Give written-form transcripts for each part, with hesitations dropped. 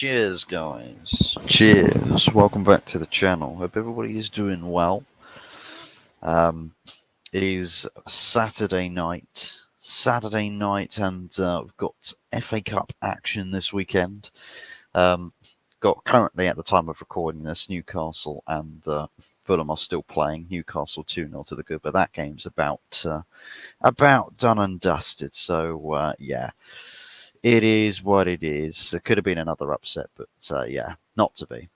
Cheers, guys. Cheers. Welcome back to the channel. Hope everybody is doing well. It is Saturday night. And we've got FA Cup action this weekend. Got currently at the time of recording this, Newcastle and Fulham are still playing. Newcastle 2-0 to the good, but that game's about done and dusted. So yeah. It is what it is. It could have been another upset, but yeah, not to be.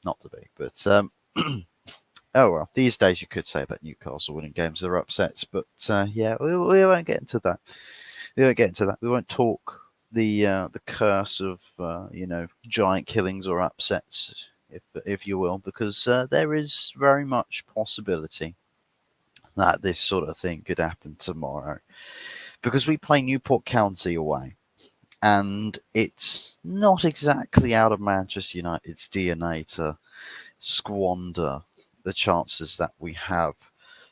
But oh well. These days, you could say that Newcastle winning games are upsets, but yeah, we won't get into that. We won't talk the curse of giant killings or upsets, if you will, because there is very much possibility that this sort of thing could happen tomorrow, because we play Newport County away. And it's not exactly out of Manchester United's DNA to squander the chances that we have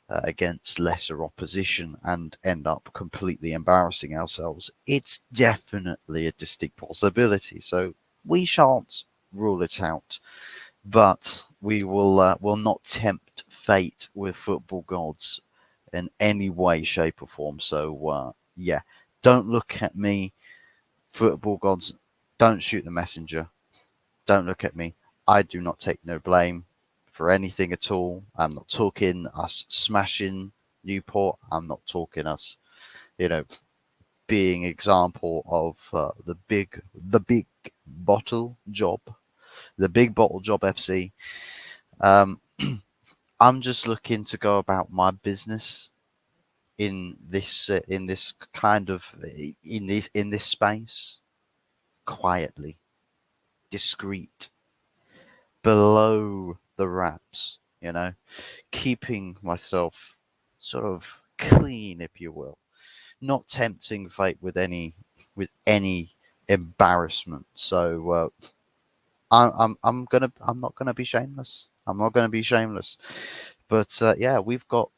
against lesser opposition and end up completely embarrassing ourselves. It's definitely a distinct possibility. So we shan't rule it out, but we will not tempt fate with football gods in any way, shape, or form. So yeah, don't look at me. Football gods, don't shoot the messenger. Don't look at me. I do not take no blame for anything at all. I'm not talking us smashing Newport. I'm not talking us, being example of the big bottle job, the big bottle job FC. Um, I'm just looking to go about my business in this space quietly, discreet, below the wraps, keeping myself sort of clean, if you will, not tempting fate with any embarrassment. So I'm not gonna be shameless. I'm not gonna be shameless. But yeah, we've got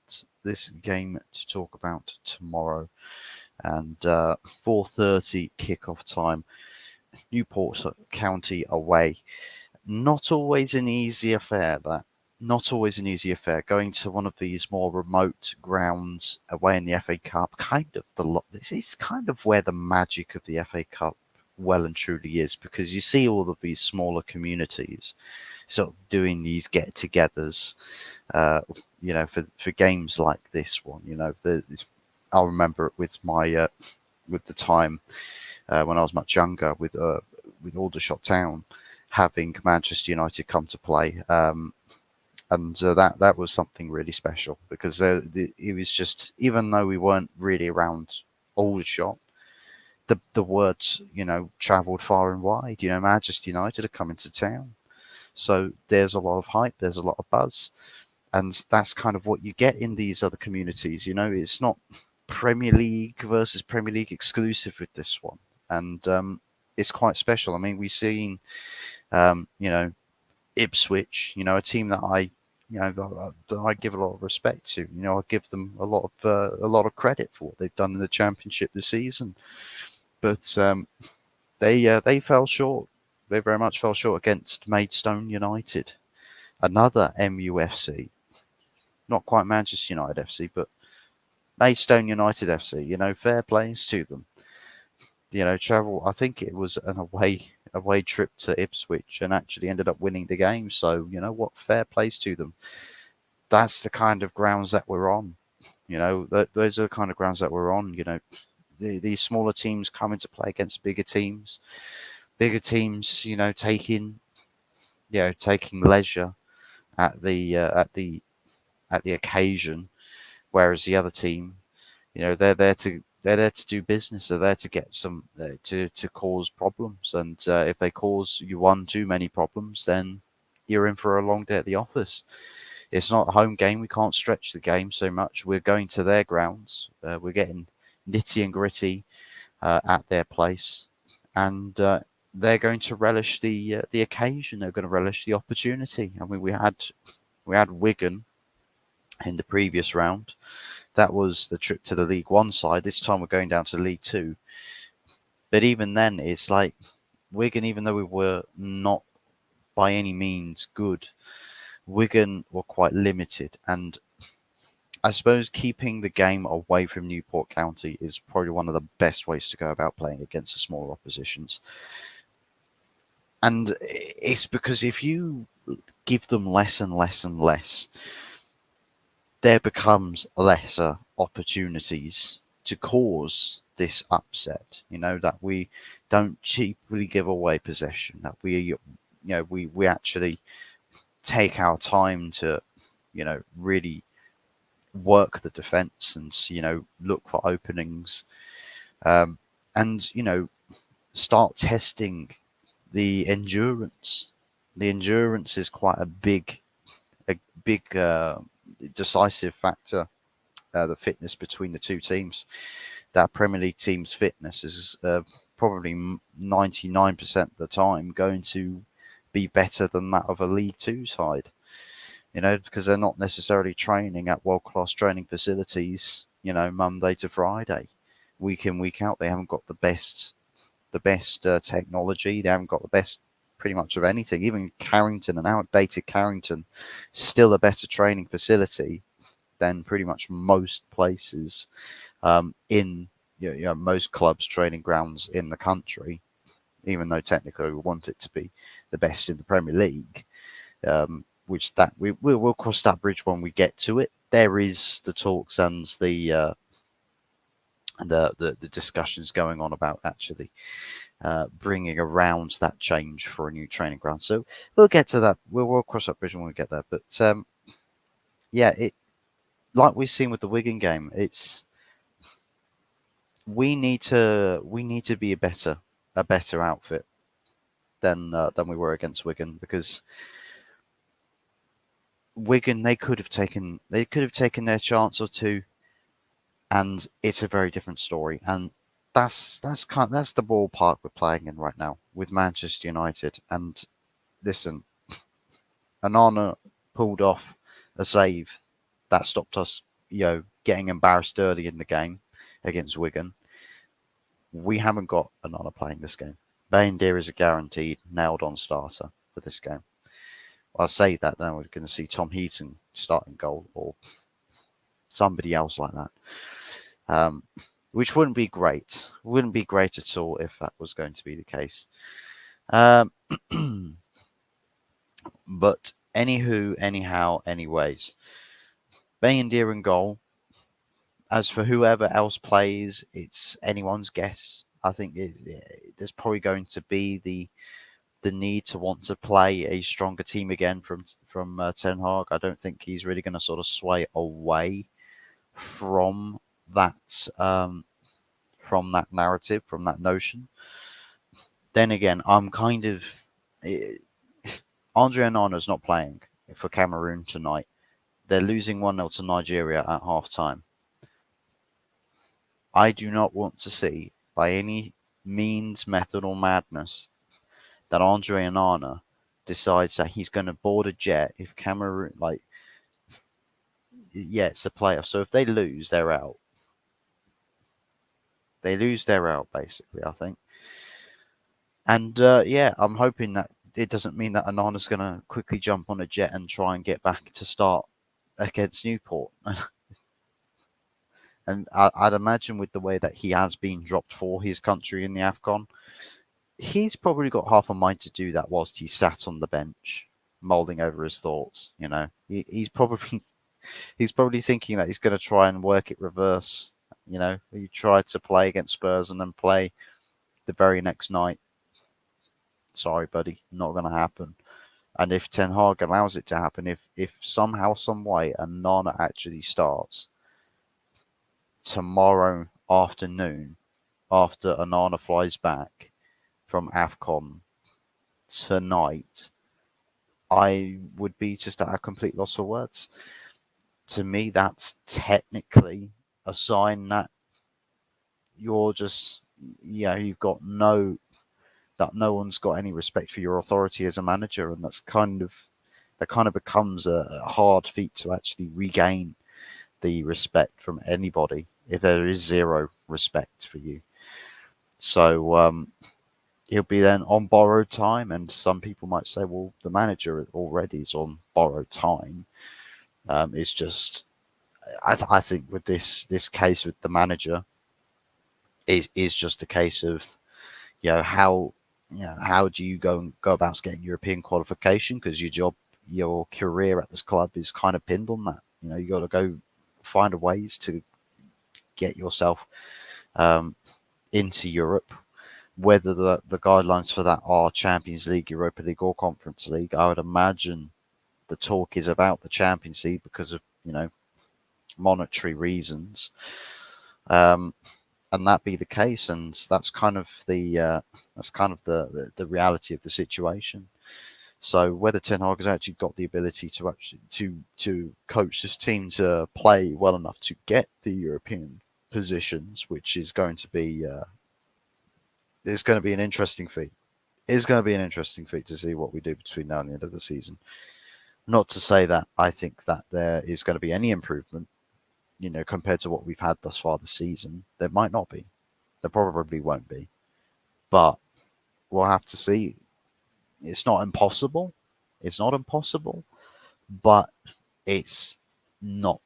this game to talk about tomorrow, and 4:30 kickoff time. Newport County away. Not always an easy affair, that. Not always an easy affair. Going to one of these more remote grounds away in the FA Cup, this is kind of where the magic of the FA Cup well and truly is, because you see all of these smaller communities sort of doing these get-togethers, for games like this one. I'll remember it with my with the time when I was much younger with Aldershot Town having Manchester United come to play, and that was something really special, because it was just, even though we weren't really around Aldershot, the words travelled far and wide. Manchester United are coming to town, so there's a lot of hype, there's a lot of buzz, and that's kind of what you get in these other communities. It's not Premier League versus Premier League exclusive with this one, and it's quite special. I mean, we've seen Ipswich, a team that I give a lot of respect to. I give them a lot of credit for what they've done in the Championship this season, but they fell short. They very much fell short against Maidstone United, another MUFC, not quite Manchester United FC, but Maidstone United FC. Fair plays to them. Travel. I think it was an away trip to Ipswich, and actually ended up winning the game. So what, fair plays to them. That's the kind of grounds that we're on. Those are the kind of grounds that we're on. These smaller teams come into play against bigger teams. Bigger teams, taking leisure at the occasion, whereas the other team, they're there to do business. They're there to get some to cause problems, and if they cause you one too many problems, then you're in for a long day at the office. It's not a home game. We can't stretch the game so much. We're going to their grounds. We're getting nitty and gritty at their place, and they're going to relish the occasion. They're going to relish the opportunity. I mean, we had Wigan in the previous round. That was the trip to the League One side. This time we're going down to the League Two. But even then, it's like Wigan, even though we were not by any means good, Wigan were quite limited, and I suppose keeping the game away from Newport County is probably one of the best ways to go about playing against the smaller oppositions. And it's because if you give them less and less and less, there becomes lesser opportunities to cause this upset. That we don't cheaply give away possession, that we actually take our time to, really work the defense and, look for openings, um, and, start testing the endurance. The endurance is quite a big decisive factor. The fitness between the two teams. That Premier League team's fitness is probably 99% of the time going to be better than that of a League Two side. Because they're not necessarily training at world-class training facilities, Monday to Friday, week in, week out. They haven't got the best technology. They haven't got the best pretty much of anything. Even Carrington, an outdated Carrington, still a better training facility than pretty much most places in most clubs' training grounds in the country, even though technically we want it to be the best in the Premier League. Which that we'll cross that bridge when we get to it. There is the talks and the discussions going on about actually bringing around that change for a new training ground. So we'll get to that. We'll cross that bridge when we get there. But it, like we've seen with the Wigan game, we need to be a better outfit than we were against Wigan, because Wigan, they could have taken their chance or two, and it's a very different story. And that's the ballpark we're playing in right now with Manchester United. And listen, Onana pulled off a save that stopped us, getting embarrassed early in the game against Wigan. We haven't got Onana playing this game. Bayindir is a guaranteed nailed-on starter for this game. I'll say that, then we're going to see Tom Heaton starting goal or somebody else like that, which wouldn't be great. Wouldn't be great at all if that was going to be the case. But anywho, anyhow, anyways, Bayindir in goal. As for whoever else plays, it's anyone's guess. I think there's probably going to be the need to want to play a stronger team again from Ten Hag. I don't think he's really going to sort of sway away from that narrative, from that notion. Then again, I'm kind of Andre Onana's not playing for Cameroon tonight. They're losing 1-0 to Nigeria at half time. I do not want to see, by any means, method, or madness, that Andre Onana decides that he's going to board a jet if Cameroon, it's a playoff. So if they lose, they're out. They lose, they're out, basically, I think. And I'm hoping that it doesn't mean that Onana's going to quickly jump on a jet and try and get back to start against Newport. And I'd imagine with the way that he has been dropped for his country in the AFCON, he's probably got half a mind to do that whilst he sat on the bench, mulling over his thoughts. He's probably thinking that he's going to try and work it reverse. He tried to play against Spurs and then play the very next night. Sorry, buddy, not going to happen. And if Ten Hag allows it to happen, if somehow, some way, Onana actually starts tomorrow afternoon after Onana flies back from AFCON tonight, I would be just at a complete loss for words. To me, that's technically a sign that you're just, you've got no one's got any respect for your authority as a manager, and that kind of becomes a hard feat to actually regain the respect from anybody if there is zero respect for you. So he'll be then on borrowed time, and some people might say, well, the manager already is on borrowed time. It's just, I think with this case with the manager is just a case of, how, how do you go about getting European qualification, because your career at this club is kind of pinned on that. You got to go find a ways to get yourself into Europe. Whether the guidelines for that are Champions League, Europa League, or Conference League, I would imagine the talk is about the Champions League because of monetary reasons. And that be the case, and that's kind of the reality of the situation. So whether Ten Hag has actually got the ability to coach this team to play well enough to get the European positions, which is going to be an interesting feat. It's going to be an interesting feat to see what we do between now and the end of the season. Not to say that I think that there is going to be any improvement, compared to what we've had thus far this season. There might not be. There probably won't be. But we'll have to see. It's not impossible. It's not impossible, but it's not.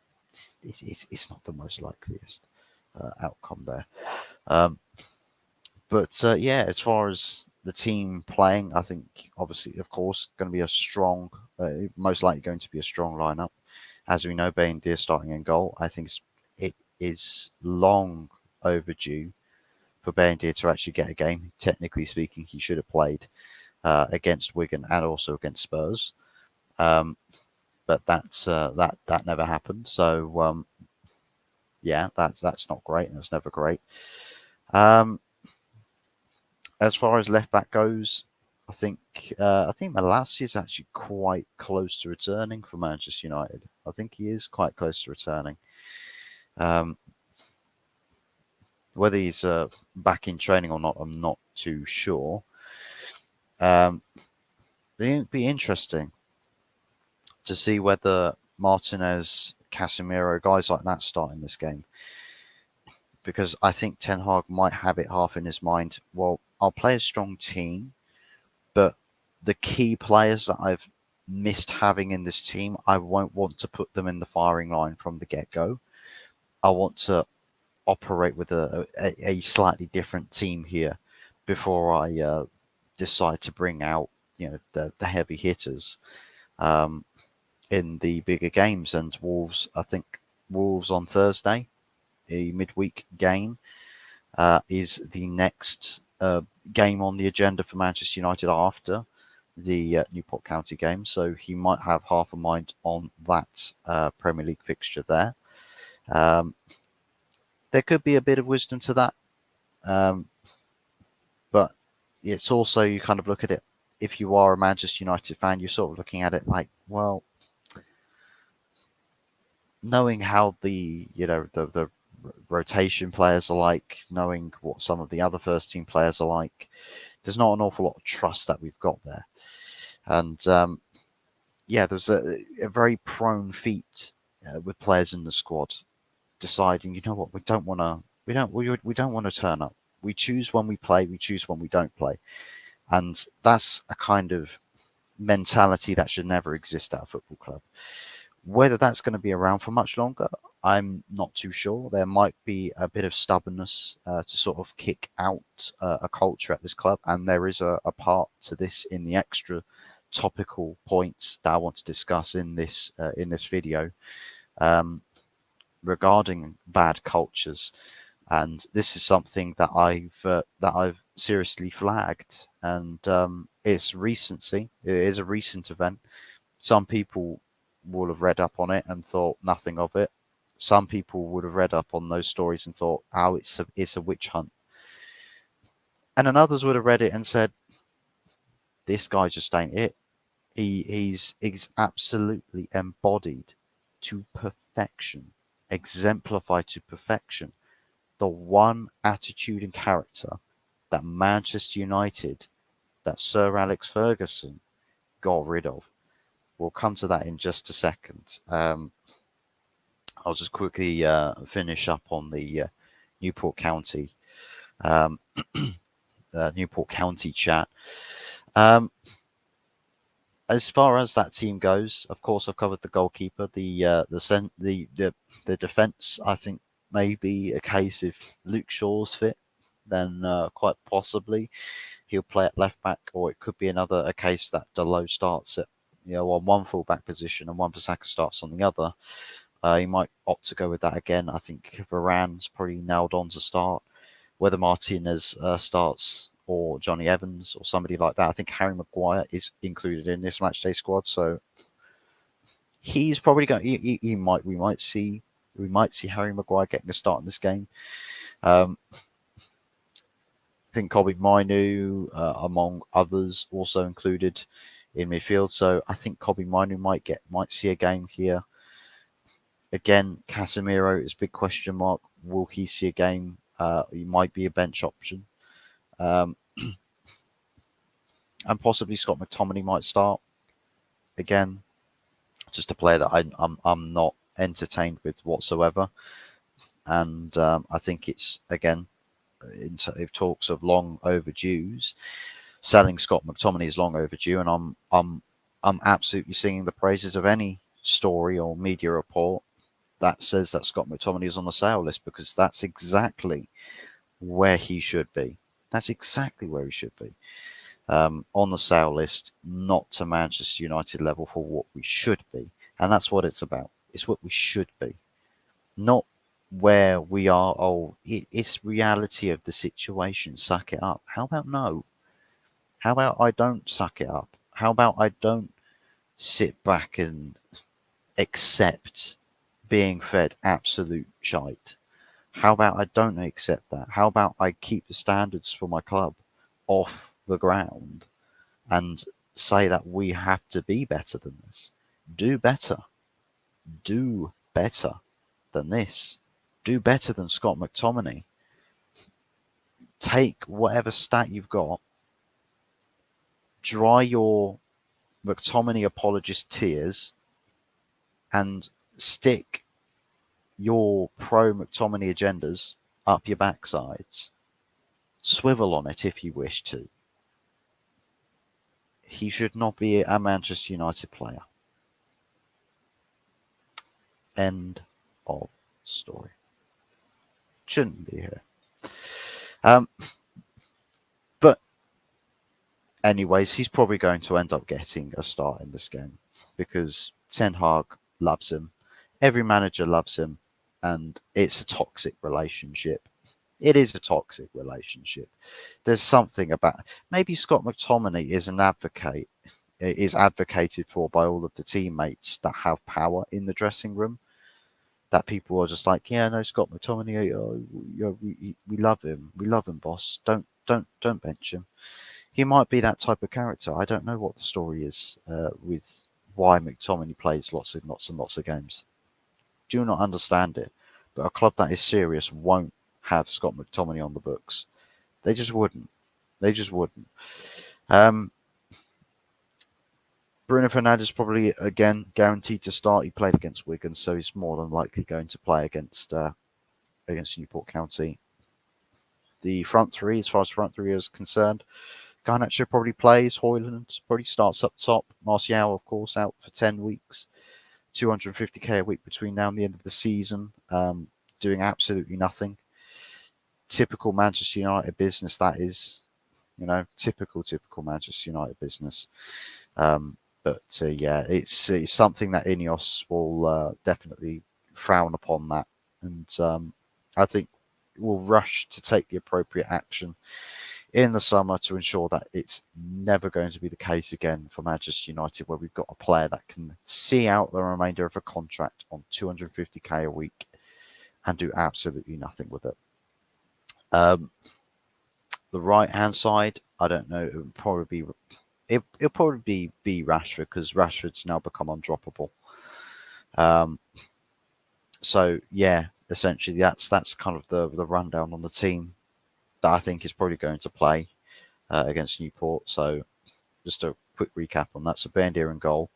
It's not the most likeliest outcome there. Um, but yeah, as far as the team playing, I think obviously, of course, going to be a strong, most likely going to be a strong lineup. As we know, Bain Deer starting in goal. I think it is long overdue for Bain Deer to actually get a game. Technically speaking, he should have played against Wigan and also against Spurs. But that never happened. So yeah, that's not great. That's never great. As far as left back goes, I think Malacia is actually quite close to returning for Manchester United. I think he is quite close to returning. Um, whether he's back in training or not, I'm not too sure. It'd be interesting to see whether Martinez, Casemiro, guys like that start in this game. Because I think Ten Hag might have it half in his mind. Well, I'll play a strong team, but the key players that I've missed having in this team, I won't want to put them in the firing line from the get-go. I want to operate with a slightly different team here before I decide to bring out the heavy hitters in the bigger games. And Wolves, I think Wolves on Thursday, a midweek game, is the next game on the agenda for Manchester United after the Newport County game. So he might have half a mind on that Premier League fixture there. There could be a bit of wisdom to that. But it's also, you kind of look at it, if you are a Manchester United fan, you're sort of looking at it like, well, knowing how the rotation players are like, knowing what some of the other first team players are like, there's not an awful lot of trust that we've got there. And yeah, there's a very prone feat with players in the squad deciding, you know what, we don't want to turn up. We choose when we play, we choose when we don't play. And that's a kind of mentality that should never exist at a football club. Whether that's going to be around for much longer, I'm not too sure. There might be a bit of stubbornness to sort of kick out a culture at this club, and there is a part to this in the extra topical points that I want to discuss in this video regarding bad cultures. And this is something that I've seriously flagged, and it's recency. It is a recent event. Some people will have read up on it and thought nothing of it. Some people would have read up on those stories and thought, "Oh, it's a witch hunt," and then others would have read it and said, "This guy just ain't it. He's absolutely embodied to perfection, exemplified to perfection the one attitude and character that Manchester United, that Sir Alex Ferguson got rid of." We'll come to that in just a second. I'll just quickly finish up on the Newport County Newport County chat. As far as that team goes, of course, I've covered the goalkeeper, the defence. I think maybe a case if Luke Shaw's fit, then quite possibly he'll play at left back, or it could be a case that Delo starts at on one full back position and Wan-Bissaka starts on the other. He might opt to go with that again. I think Varane's probably nailed on to start. Whether Martinez starts or Johnny Evans or somebody like that. I think Harry Maguire is included in this matchday squad, so he's probably going. We might see Harry Maguire getting a start in this game. I think Kobe Mainu, among others, also included in midfield. So I think Kobe Mainu might see a game here. Again, Casemiro is a big question mark. Will he see a game? He might be a bench option. And possibly Scott McTominay might start. Again, just a player that I'm not entertained with whatsoever. And I think it's, again, if talks of long overdues, selling Scott McTominay is long overdue, and I'm absolutely singing the praises of any story or media report that says that Scott McTominay is on the sale list, because that's exactly where he should be. That's exactly where he should be. On the sale list, not to Manchester United level for what we should be. And that's what it's about. It's what we should be. Not where we are. Oh, it's reality of the situation. Suck it up. How about no? How about I don't suck it up? How about I don't sit back and accept being fed absolute shite? How about I don't accept that? How about I keep the standards for my club off the ground and say that we have to be better than this? Do better. Do better than this. Do better than Scott McTominay. Take whatever stat you've got, dry your McTominay apologist tears, and stick your pro McTominay agendas up your backsides. Swivel on it if you wish to. He should not be a Manchester United player. End of story. Shouldn't be here. But anyways, he's probably going to end up getting a start in this game because Ten Hag loves him. Every manager loves him, and it's a toxic relationship. It is a toxic relationship. There's something about maybe Scott McTominay is advocated for by all of the teammates that have power in the dressing room. That people are just like, yeah, no, Scott McTominay, we love him, boss. Don't bench him. He might be that type of character. I don't know what the story is with why McTominay plays lots and lots and lots of games. Do not understand it. But a club that is serious won't have Scott McTominay on the books. They just wouldn't. Bruno Fernandes probably, again, guaranteed to start. He played against Wigan, so he's more than likely going to play against Newport County. The front three, as far as front three is concerned, Garnacho probably plays. Højlund probably starts up top. Martial, of course, out for 10 weeks. 250k a week between now and the end of the season, doing absolutely nothing. Typical Manchester United business, that is. Typical Manchester United business. But it's something that Ineos will definitely frown upon that. And I think will rush to take the appropriate action in the summer to ensure that it's never going to be the case again for Manchester United, where we've got a player that can see out the remainder of a contract on 250k a week and do absolutely nothing with it. The right-hand side, I don't know. It'll probably be Rashford, because Rashford's now become undroppable. So yeah, essentially that's kind of the rundown on the team that I think is probably going to play against Newport. So just a quick recap on that. So Bandier in goal.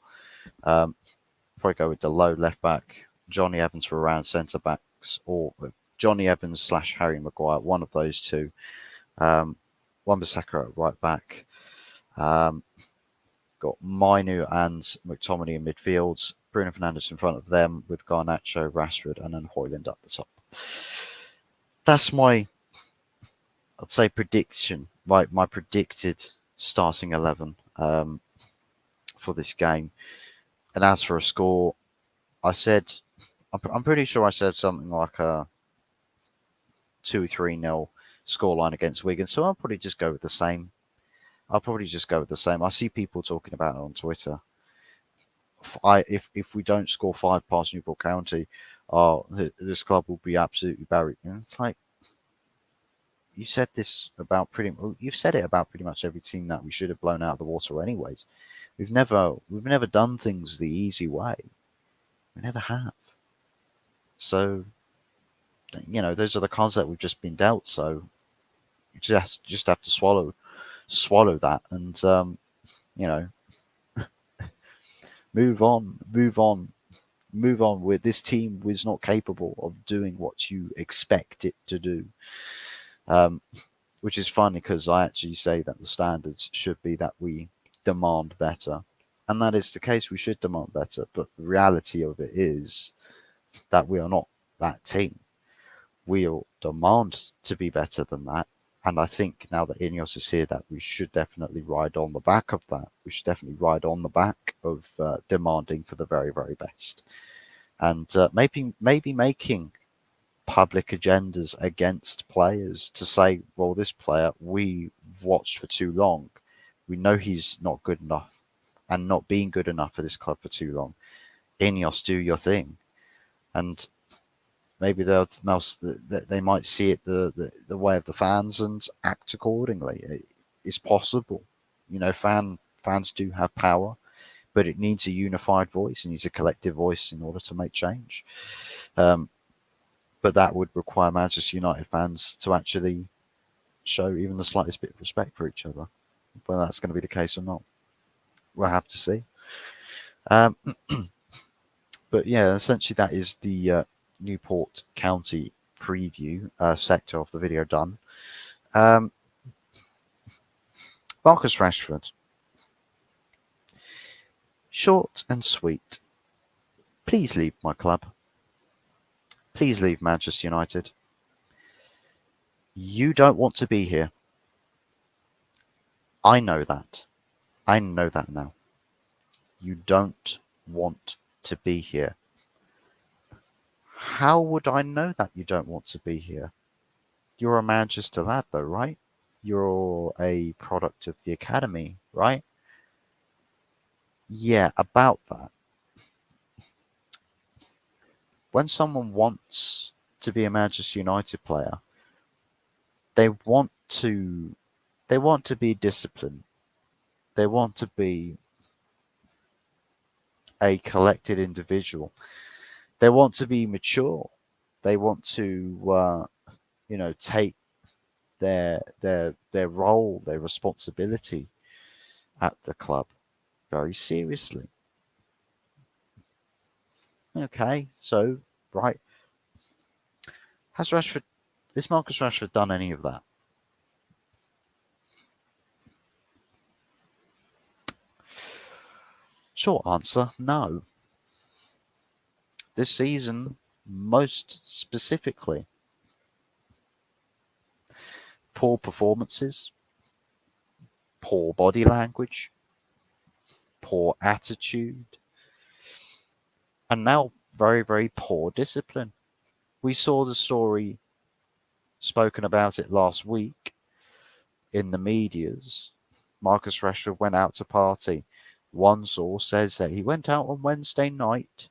Probably go with Delo left back, Johnny Evans for around centre backs, or Johnny Evans / Harry Maguire, one of those two. One Wan-Bissaka at right back. Got Mainu and McTominay in midfields. Bruno Fernandes in front of them with Garnacho, Rashford, and then Højlund up the top. That's my, I'd say, prediction. My predicted starting 11 for this game. And as for a score, I said, I'm pretty sure I said something like a 2-3-0 scoreline against Wigan. So I'll probably just go with the same. I see people talking about it on Twitter. If we don't score 5 past Newport County, this club will be absolutely buried. And it's like, you've said it about pretty much every team that we should have blown out of the water anyways. We've never done things the easy way. We never have. So, those are the cards that we've just been dealt. So you just have to swallow that, and move on. With this team was not capable of doing what you expect it to do. Which is funny because I actually say that the standards should be that we demand better. And that is the case, we should demand better. But the reality of it is that we are not that team. We'll demand to be better than that. And I think now that Ineos is here, that we should definitely ride on the back of that. We should definitely ride on the back of demanding for the very, very best. And maybe making public agendas against players to say, well, this player we've watched for too long. We know he's not good enough and not being good enough for this club for too long. Ineos, do your thing. And maybe they might see it the way of the fans and act accordingly. It's possible. Fans do have power, but it needs a unified voice. It needs a collective voice in order to make change. But that would require Manchester United fans to actually show even the slightest bit of respect for each other. Whether that's going to be the case or not, we'll have to see. But yeah, essentially that is the Newport County preview sector of the video done. Marcus Rashford. Short and sweet. Please leave my club. Please leave Manchester United. You don't want to be here. I know that. I know that now. You don't want to be here. How would I know that you don't want to be here? You're a Manchester lad though, right? You're a product of the academy, right? Yeah, about that. When someone wants to be a Manchester United player, they want to be disciplined. They want to be a collected individual. They want to be mature. They want to take their role, their responsibility at the club very seriously. Okay, so right. Has Marcus Rashford done any of that? Short answer, no. This season, most specifically, poor performances, poor body language, poor attitude, and now very, very poor discipline. We saw the story spoken about it last week in the medias. Marcus Rashford went out to party. One source says that he went out on Wednesday night,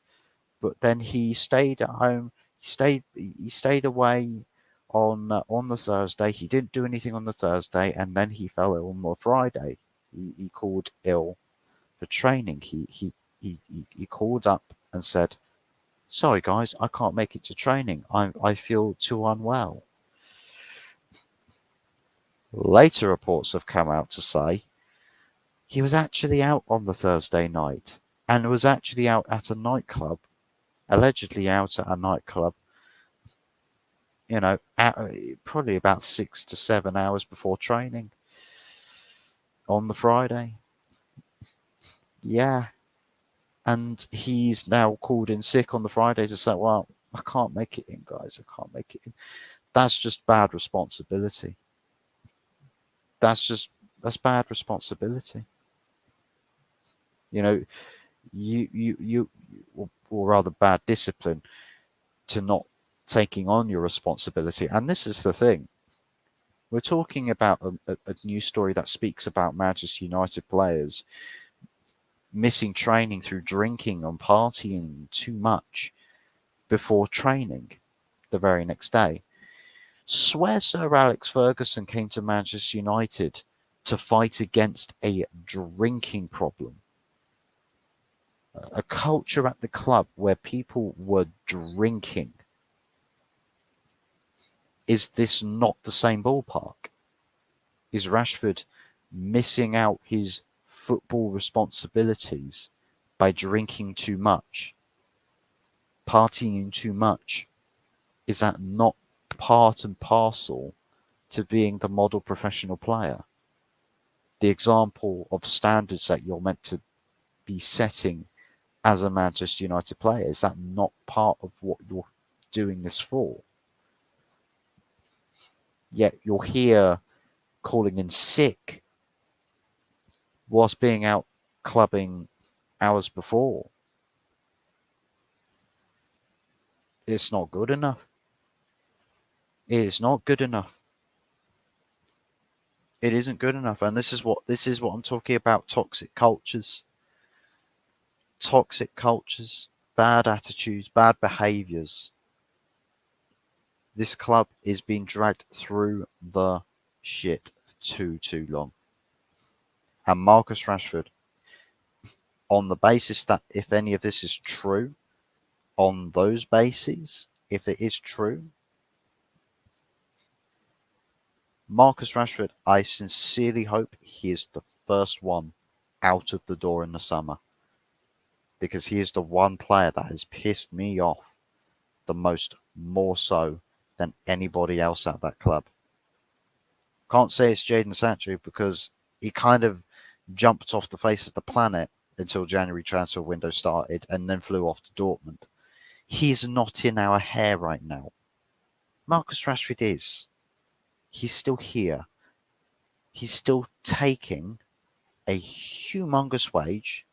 but then he stayed at home. He stayed away on the Thursday. He didn't do anything on the Thursday, and then he fell ill on the Friday. He called ill for training. He called up and said, "Sorry guys, I can't make it to training. I feel too unwell." Later reports have come out to say he was actually out on the Thursday night and was actually out at a nightclub, allegedly out at a nightclub, probably about 6 to 7 hours before training. on the Friday. Yeah. And he's now called in sick on the Friday to say, well, I can't make it in, guys. I can't make it in. That's just bad responsibility. That's bad responsibility. You know, you or rather bad discipline to not taking on your responsibility. And this is the thing. We're talking about a news story that speaks about Manchester United players missing training through drinking and partying too much before training the very next day. Swear Sir Alex Ferguson came to Manchester United to fight against a drinking problem. A culture at the club where people were drinking. Is this not the same ballpark? Is Rashford missing out his football responsibilities by drinking too much, partying too much? Is that not part and parcel to being the model professional player? The example of standards that you're meant to be setting as a Manchester United player, is that not part of what you're doing this for? Yet you're here calling in sick whilst being out clubbing hours before. It's not good enough. It is not good enough. It isn't good enough. And this is what I'm talking about. Toxic cultures, bad attitudes, bad behaviours. This club is being dragged through the shit too long. And Marcus Rashford, on the basis that if any of this is true, on those bases, if it is true, Marcus Rashford, I sincerely hope he is the first one out of the door in the summer. Because he is the one player that has pissed me off the most, more so than anybody else at that club. Can't say it's Jadon Sancho because he kind of jumped off the face of the planet until January transfer window started and then flew off to Dortmund. He's not in our hair right now. Marcus Rashford is. He's still here. He's still taking a humongous wage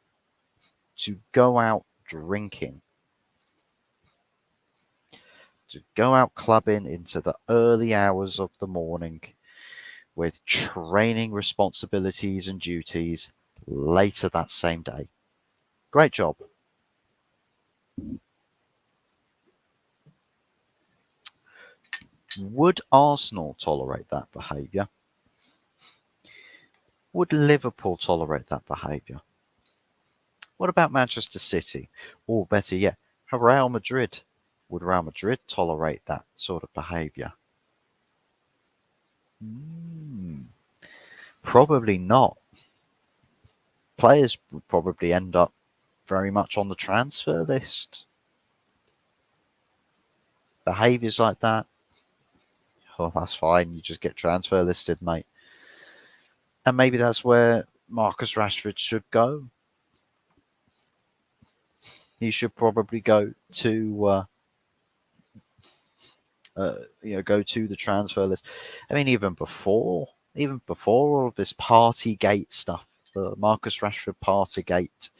to go out drinking, to go out clubbing into the early hours of the morning with training responsibilities and duties later that same day. Great job. Would Arsenal tolerate that behaviour? Would Liverpool tolerate that behaviour? What about Manchester City? Or better yet, Real Madrid? Would Real Madrid tolerate that sort of behaviour? Probably not. Players would probably end up very much on the transfer list. Behaviours like that, oh, that's fine. You just get transfer listed, mate. And maybe that's where Marcus Rashford should go. He should probably go to, go to the transfer list. I mean, even before all of this Partygate stuff, the Marcus Rashford Partygate.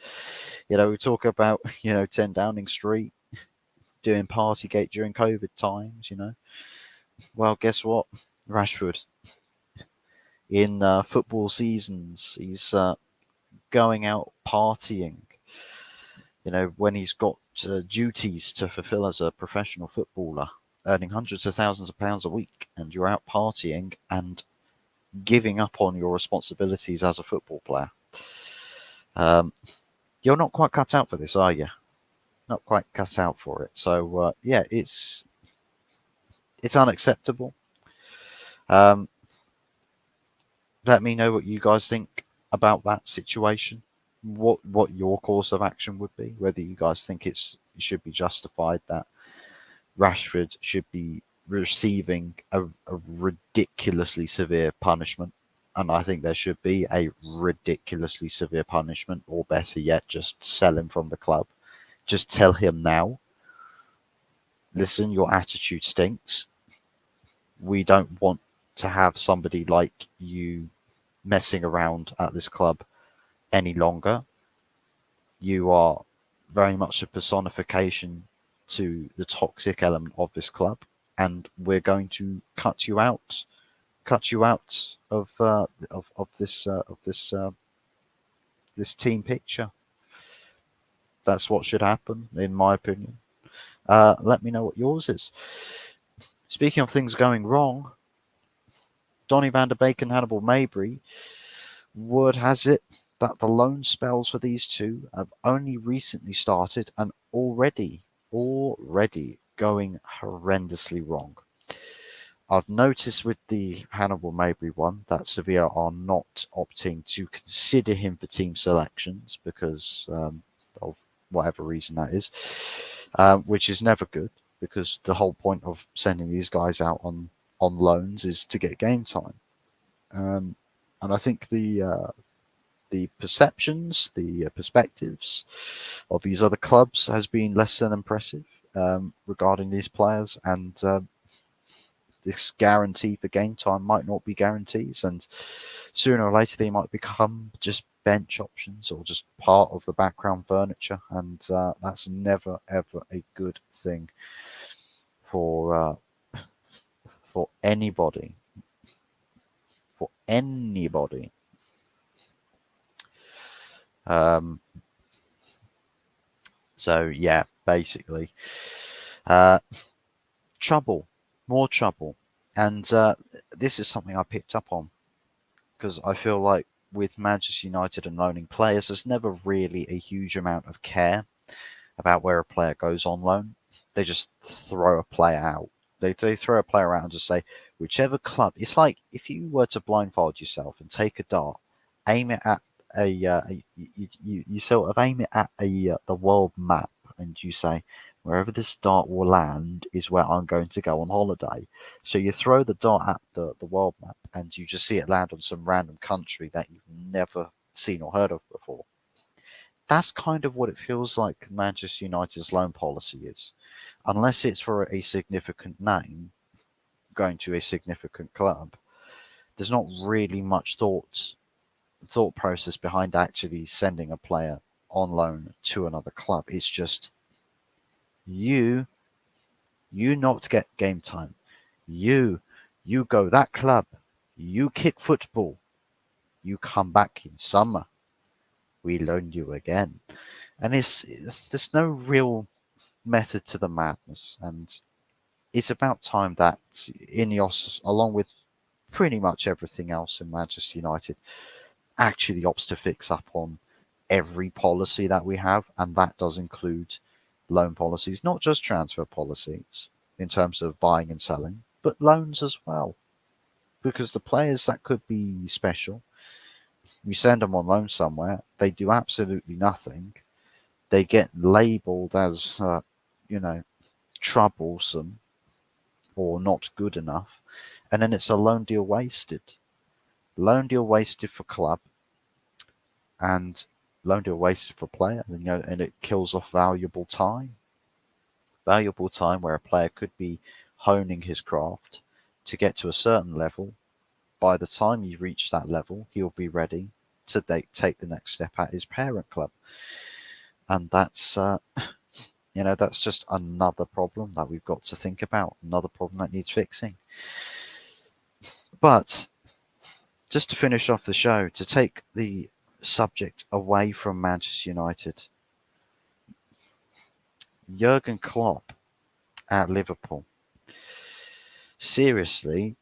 We talk about 10 Downing Street doing Partygate during COVID times. Well, guess what, Rashford in football seasons, he's going out partying. When he's got duties to fulfill as a professional footballer, earning hundreds of thousands of pounds a week, and you're out partying and giving up on your responsibilities as a football player. You're not quite cut out for this, are you? Not quite cut out for it. So, yeah, it's unacceptable. Let me know what you guys think about that situation. What your course of action would be. Whether you guys think it should be justified that Rashford should be receiving a ridiculously severe punishment And I think there should be a ridiculously severe punishment, or better yet, just sell him from the club. Just tell him now, listen, your attitude stinks. We don't want to have somebody like you messing around at this club any longer. You are very much a personification to the toxic element of this club, and we're going to cut you out of this team picture. That's what should happen, in my opinion. Let me know what yours is. Speaking of things going wrong, Donny van der Beek and Hannibal Mabry, word has it that the loan spells for these two have only recently started and already going horrendously wrong. I've noticed with the Hannibal Mabry one that Sevilla are not opting to consider him for team selections because of whatever reason that is, which is never good because the whole point of sending these guys out on loans is to get game time. And I think the perceptions, the perspectives of these other clubs has been less than impressive regarding these players, and this guarantee for game time might not be guarantees, and sooner or later they might become just bench options or just part of the background furniture, and that's never ever a good thing for anybody. For anybody. So yeah, basically, trouble, more trouble, and this is something I picked up on because I feel like with Manchester United and loaning players, there's never really a huge amount of care about where a player goes on loan. They just throw a player out. They throw a player out and just say, whichever club. It's like if you were to blindfold yourself and take a dart, aim it at you sort of aim it at the world map, and you say, wherever this dart will land is where I'm going to go on holiday. So you throw the dart at the world map, and you just see it land on some random country that you've never seen or heard of before. That's kind of what it feels like Manchester United's loan policy is. Unless it's for a significant name going to a significant club, there's not really much thought process behind actually sending a player on loan to another club. It's just you not get game time. You go that club. You kick football. You come back in summer. We loan you again. And there's no real method to the madness, and it's about time that Ineos, along with pretty much everything else in Manchester United, actually opts to fix up on every policy that we have, and that does include loan policies, not just transfer policies in terms of buying and selling, but loans as well. Because the players that could be special, we send them on loan somewhere, they do absolutely nothing. They get labelled as, troublesome or not good enough, and then it's a loan deal wasted. Loan deal wasted for club, and loan deal wasted for player, and it kills off valuable time. Valuable time where a player could be honing his craft to get to a certain level. By the time you reach that level, he'll be ready to take the next step at his parent club, and that's that's just another problem that we've got to think about, another problem that needs fixing. But just to finish off the show, to take the subject away from Manchester United, Jurgen Klopp at Liverpool. Seriously,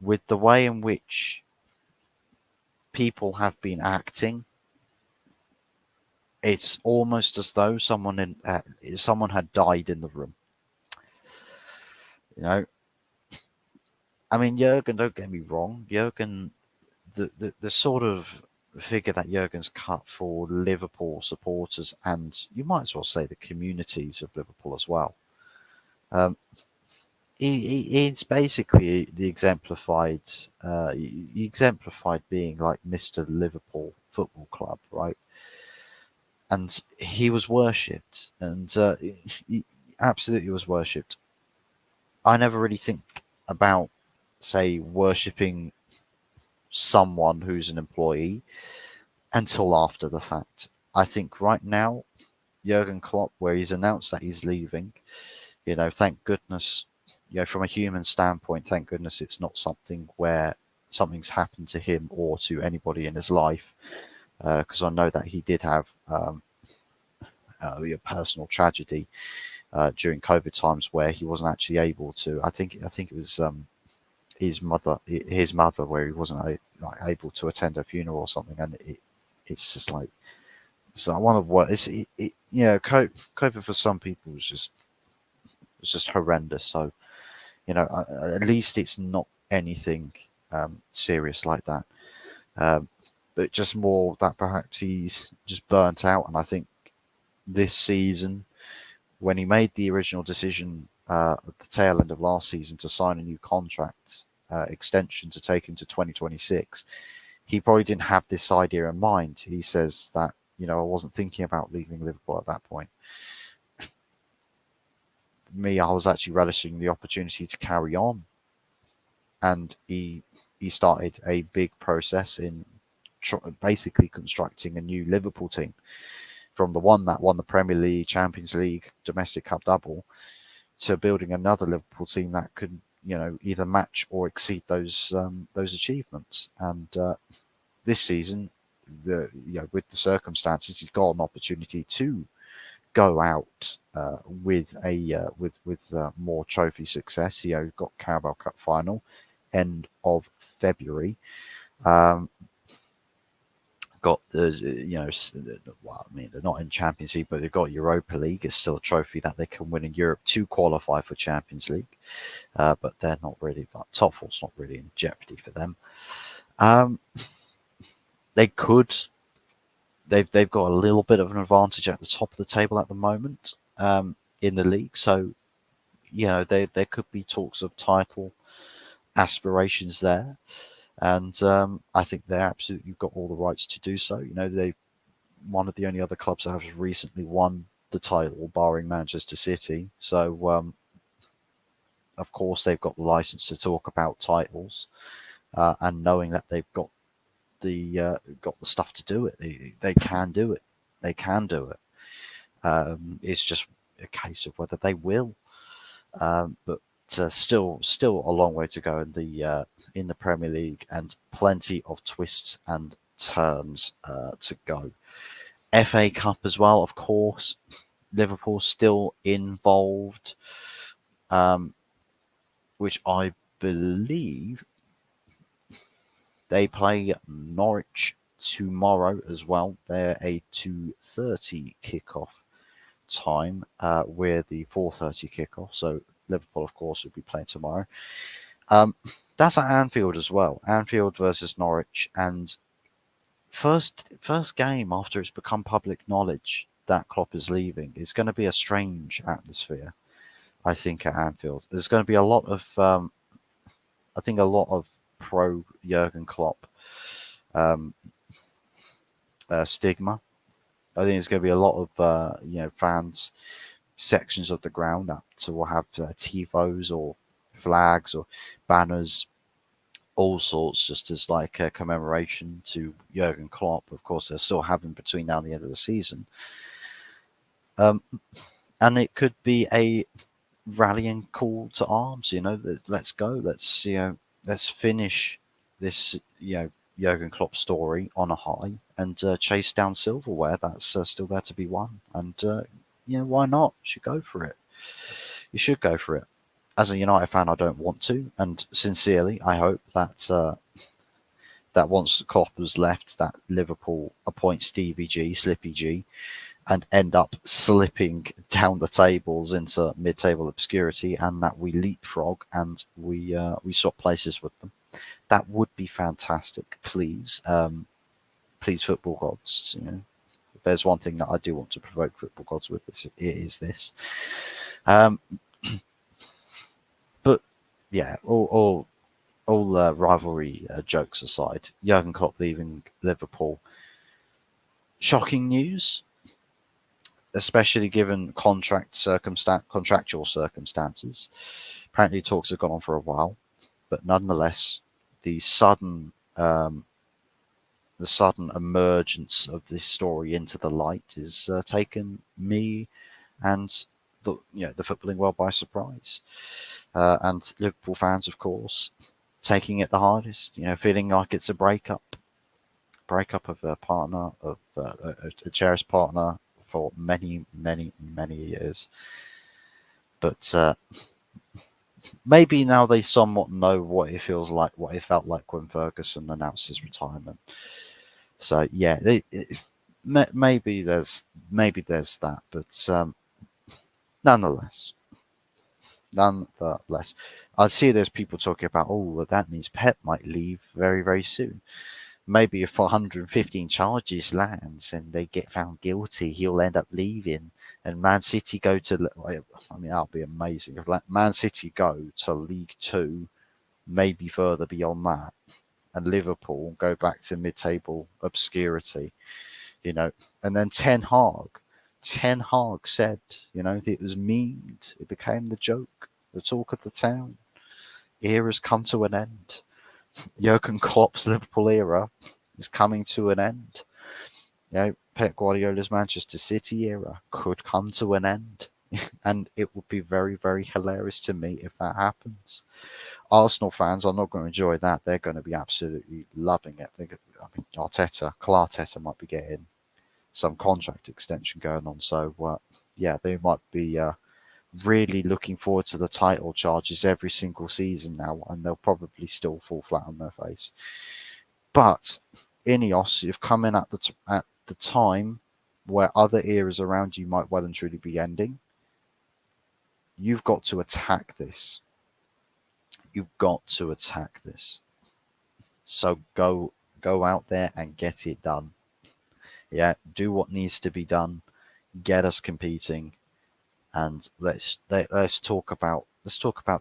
with the way in which people have been acting, it's almost as though someone had died in the room. I mean, Jurgen, don't get me wrong. Jurgen, the sort of figure that Jurgen's cut for Liverpool supporters, and you might as well say the communities of Liverpool as well. He's basically the exemplified. He exemplified being like Mr. Liverpool Football Club, right? And he was worshipped, and he absolutely was worshipped. I never really think about, say, worshipping someone who's an employee until after the fact. I think right now, Jurgen Klopp, where he's announced that he's leaving, thank goodness, from a human standpoint, thank goodness it's not something where something's happened to him or to anybody in his life, because I know that he did have a personal tragedy during COVID times where he wasn't actually able to. I think it was his mother, where he wasn't like able to attend her funeral or something, and it's just like one of what COVID for some people was just horrendous. So at least it's not anything serious like that. Um, but just more that perhaps he's just burnt out, and I think this season, when he made the original decision at the tail end of last season to sign a new contract extension to take him to 2026, he probably didn't have this idea in mind. He says that, I wasn't thinking about leaving Liverpool at that point. Me, I was actually relishing the opportunity to carry on, and he started a big process in basically constructing a new Liverpool team from the one that won the Premier League, Champions League, domestic cup double, to building another Liverpool team that could, either match or exceed those achievements. And this season, with the circumstances, he's got an opportunity to go out with more trophy success. He got Carabao Cup final end of February. Um, got the well, I mean, they're not in Champions League, but they've got Europa League. It's still a trophy that they can win in Europe to qualify for Champions League, but they're not really, like, top four's not really in jeopardy for them. Um, they could. They've got a little bit of an advantage at the top of the table at the moment in the league, so there could be talks of title aspirations there, and I think they absolutely got all the rights to do so. They one of the only other clubs that have recently won the title, barring Manchester City. So of course they've got the license to talk about titles, and knowing that they've got the stuff to do it, they can do it. They can do it. It's just a case of whether they will. But still a long way to go in the Premier League, and plenty of twists and turns to go. FA Cup as well, of course. Liverpool still involved, which I believe they play Norwich tomorrow as well. They're a 2:30 kickoff time, we're the 4:30 kickoff. So Liverpool, of course, will be playing tomorrow. That's at Anfield as well. Anfield versus Norwich, and first game after it's become public knowledge that Klopp is leaving. It's going to be a strange atmosphere, I think, at Anfield. There's going to be a lot of, I think, a lot of pro Jurgen Klopp stigma. I think there's going to be a lot of fans, sections of the ground that will have tifos or flags or banners, all sorts, just as like a commemoration to Jurgen Klopp. Of course, they're still having between now and the end of the season. And it could be a rallying call to arms. Let's go. Let's finish this Jurgen Klopp story on a high, and chase down silverware that's still there to be won. And why not? You should go for it. You should go for it. As a United fan, I don't want to, and sincerely, I hope that once Klopp has left, that Liverpool appoint Stevie G, Slippy G, and end up slipping down the tables into mid-table obscurity, and that we leapfrog and we swap places with them. That would be fantastic. Please, please, football gods. If there's one thing that I do want to provoke football gods with, it is this. But yeah, all rivalry jokes aside, Jurgen Klopp leaving Liverpool, shocking news, especially given contractual circumstances. Apparently, talks have gone on for a while, but nonetheless, the sudden um, the sudden emergence of this story into the light has taken me and the footballing world by surprise, and Liverpool fans, of course, taking it the hardest. Feeling like it's a breakup of a partner, of a cherished partner for many, many, many years. But maybe now they somewhat know what it feels like, what it felt like when Ferguson announced his retirement. So yeah, maybe there's that, but nonetheless, nonetheless, I see there's people talking about, oh, well, that means Pep might leave very, very soon. Maybe if 415 charges lands and they get found guilty, he'll end up leaving, and Man City go to. I mean, that'll be amazing if Man City go to League Two, maybe further beyond that, and Liverpool go back to mid-table obscurity. And then Ten Hag said, that it was memed. It became the joke, the talk of the town. Era's come to an end. Jurgen Klopp's Liverpool era is coming to an end. Pep Guardiola's Manchester City era could come to an end. And it would be very, very hilarious to me if that happens. Arsenal fans are not going to enjoy that. They're going to be absolutely loving it. Carl Arteta might be getting some contract extension going on. So, yeah, they might be really looking forward to the title charges every single season now, and they'll probably still fall flat on their face. But Ineos, you've come in at the time where other eras around you might well and truly be ending. You've got to attack this. You've got to attack this. So go out there and get it done. Yeah, do what needs to be done. Get us competing, and let's talk about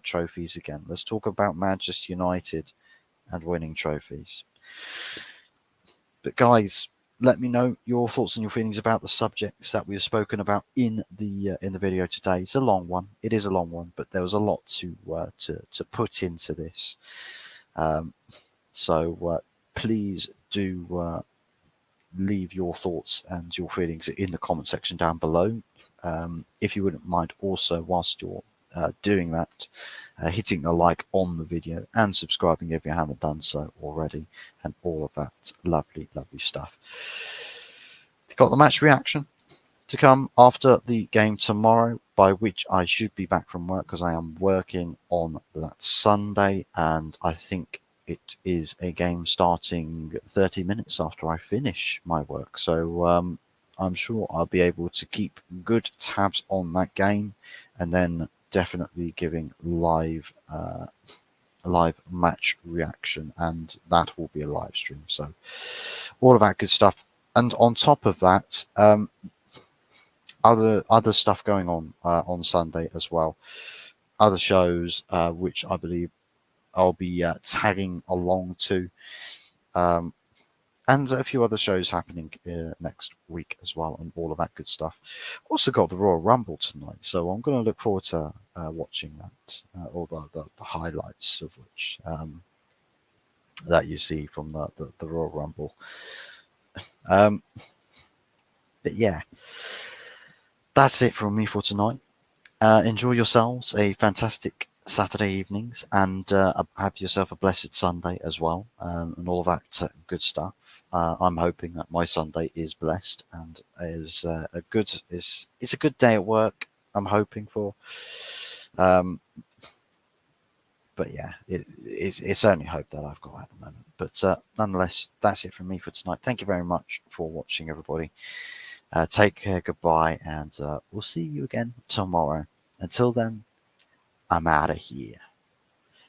trophies again. Let's talk about Manchester United and winning trophies. But guys, let me know your thoughts and your feelings about the subjects that we've spoken about in the video today. It's a long one. It is a long one, but there was a lot to put into this. So please do leave your thoughts and your feelings in the comment section down below. If you wouldn't mind also, whilst you're doing that, hitting the like on the video and subscribing if you haven't done so already, and all of that lovely, lovely stuff. You've got the match reaction to come after the game tomorrow, by which I should be back from work because I am working on that Sunday, and I think it is a game starting 30 minutes after I finish my work. So I'm sure I'll be able to keep good tabs on that game, and then definitely giving live match reaction, and that will be a live stream. So all of that good stuff, and on top of that, other stuff going on Sunday as well. Other shows which I believe I'll be tagging along to. And a few other shows happening next week as well, and all of that good stuff. Also got the Royal Rumble tonight, so I'm going to look forward to watching that, all the highlights of which that you see from the Royal Rumble. But yeah, that's it from me for tonight. Enjoy yourselves a fantastic Saturday evenings, and have yourself a blessed Sunday as well, and all of that good stuff. I'm hoping that my Sunday is blessed and is a good day at work. I'm hoping for, but yeah, it's only hope that I've got at the moment. But nonetheless, that's it from me for tonight. Thank you very much for watching, everybody. Take care, goodbye, and we'll see you again tomorrow. Until then, I'm out of here.